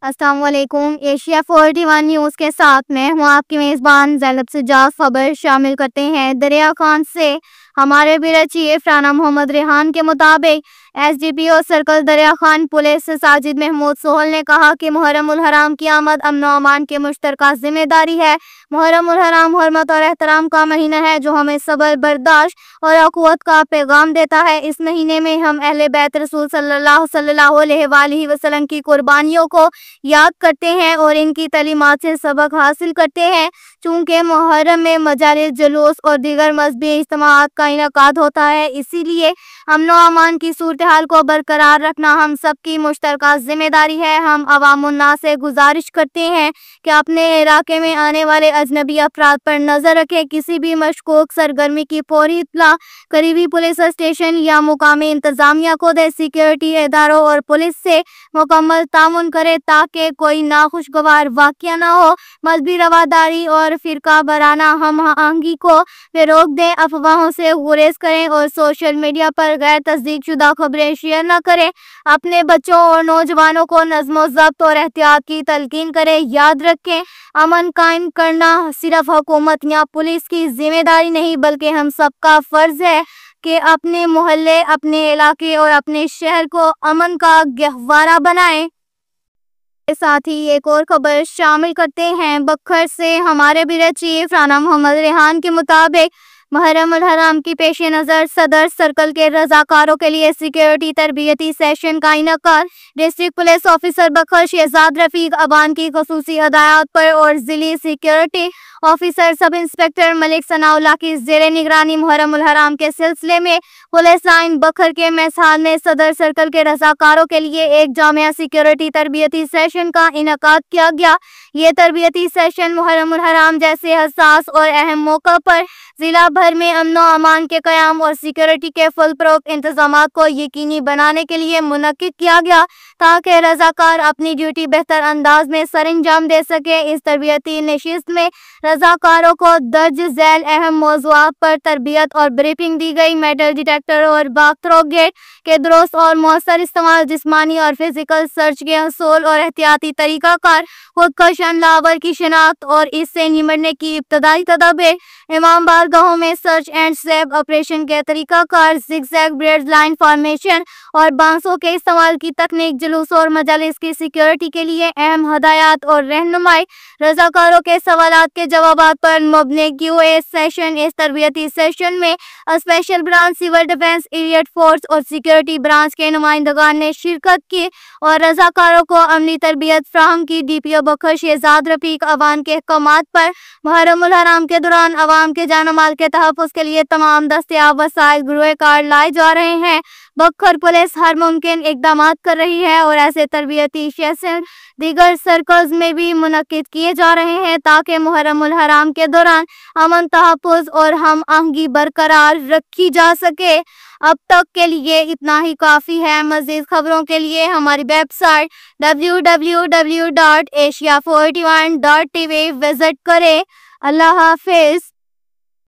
السلام علیکم۔ Asia 41 news کے ساتھ میں ہوں آپ کی میزبان زینب سجاد۔ خبر شامل کرتے ہیں۔ دریا خان سے ہمارے بیورو چیف رانا محمد ریحان کے مطابق ایس ڈی پی او سرکل دریا خان پولیس ساجد محمود سہیل نے کہا کہ محرم الحرام کی آمد امن و امان کی مشترکہ ذمہ داری ہے۔ محرم الحرام حرمت اور احترام کا مہینہ ہے جو ہمیں صبر، برداشت اور اخوت کا پیغام دیتا ہے۔ اس مہینے میں ہم اہل بیت رسول صلی اللہ علیہ وآلہ وسلم کی قربانیوں کو یاد کرتے ہیں اور ان کی تعلیمات سے سبق حاصل کرتے ہیں۔ چونکہ محرم میں مجالس، جلوس اور دیگر مذہبی اجتماعات کا انعقاد ہوتا ہے، اسی لیے امن و امان کی صورتحال کو برقرار رکھنا ہم سب کی مشترکہ ذمہ داری ہے۔ ہم عوام الناس سے گزارش کرتے ہیں کہ اپنے علاقے میں آنے والے اجنبی افراد پر نظر رکھیں۔ کسی بھی مشکوک سرگرمی کی فوری اطلاع قریبی پولیس اسٹیشن یا مقامی انتظامیہ کو دیں۔ سیکورٹی اداروں اور پولیس سے مکمل تعاون کریں تاکہ کوئی ناخوشگوار واقعہ نہ ہو۔ مذہبی رواداری اور فرقہ وارانہ ہم آہنگی کو فروغ دیں، افواہوں سے گریز کریں اور سوشل میڈیا پر غیر تصدیق شدہ خبریں شیئر نہ کریں۔ اپنے بچوں اور نوجوانوں کو نظم و ضبط اور احتیاط کی تلقین کریں۔ یاد رکھیں، امن قائم کرنا صرف حکومت یا پولیس کی ذمہ داری نہیں بلکہ ہم سب کا فرض ہے کہ اپنے محلے، اپنے علاقے اور اپنے شہر کو امن کا گہوارہ بنائیں۔ کے ساتھ ہی ایک اور خبر شامل کرتے ہیں۔ بکھر سے ہمارے بیورو چیف رانا محمد ریحان کے مطابق محرم الحرام کی پیش نظر صدر سرکل کے رضاکاروں کے لیے سیکورٹی تربیتی سیشن کا انعقاد۔ ڈسٹرکٹ پولیس آفیسر بکھر شہزاد رفیق عوان کی خصوصی ہدایات پر اور ضلعی سیکورٹی آفیسر سب انسپکٹر ملک ثناء اللہ کی زیر نگرانی محرم الحرام کے سلسلے میں پولیس لائن بکھر کے میس ہال میں صدر سرکل کے رضاکاروں کے لیے ایک جامع سیکورٹی تربیتی سیشن کا انعقاد کیا گیا۔ یہ تربیتی سیشن محرم الحرام جیسے حساس اور اہم موقع پر ضلع بھر میں امن و امان کے قیام اور سیکورٹی کے فل پروف انتظامات کو یقینی بنانے کے لیے منعقد کیا گیا تاکہ رضاکار اپنی ڈیوٹی بہتر انداز میں سر انجام دے سکیں۔ اس تربیتی نشست میں رضاکاروں کو درج ذیل اہم موضوعات پر تربیت اور بریفنگ دی گئی۔ میٹل ڈیٹیکٹر اور واک تھرو گیٹ کے درست اور مؤثر استعمال، جسمانی اور فزیکل سرچ کے اصول اور احتیاطی طریقہ کار، خودکش حملہ آور کی شناخت اور اس سے نمٹنے کی ابتدائی تدابیر، امام بارگاہوں میں سرچ اینڈ سیو آپریشن کے طریقہ کار، zig zag bread line formation اور بانسوں کے استعمال کی تکنیک، جلوس اور مجالس کی سیکورٹی کے لیے اہم ہدایات اور رہنمائی، رضاکاروں کے سوالات کے جوابات پر مبنی کیو اے سیشن۔ اس تربیتی سیشن میں special branch, civil defence, elite force اور سیکورٹی برانچ کے نمائندگان نے شرکت کی اور رضاکاروں کو عملی تربیت فراہم کی۔ ڈی پی او بکھر شہزاد رفیق عوان کے احکامات پر محرم الحرام کے دوران عوام کے جان و مال کے تحفظ کے لیے تمام دستیاب وسائل گروہ کار لائے جا رہے ہیں۔ بکھر پولیس ہر ممکن اقدامات کر رہی ہے اور ایسے تربیتی سیشن دیگر سرکلز میں بھی منعقد کیے جا رہے ہیں تاکہ محرم الحرام کے دوران امن، تحفظ اور ہم آہنگی برقرار رکھی جا سکے۔ اب تک کے لیے اتنا ہی کافی ہے۔ مزید خبروں کے لیے ہماری ویب سائٹ www.asia41.tv وزٹ کریں۔ اللہ حافظ۔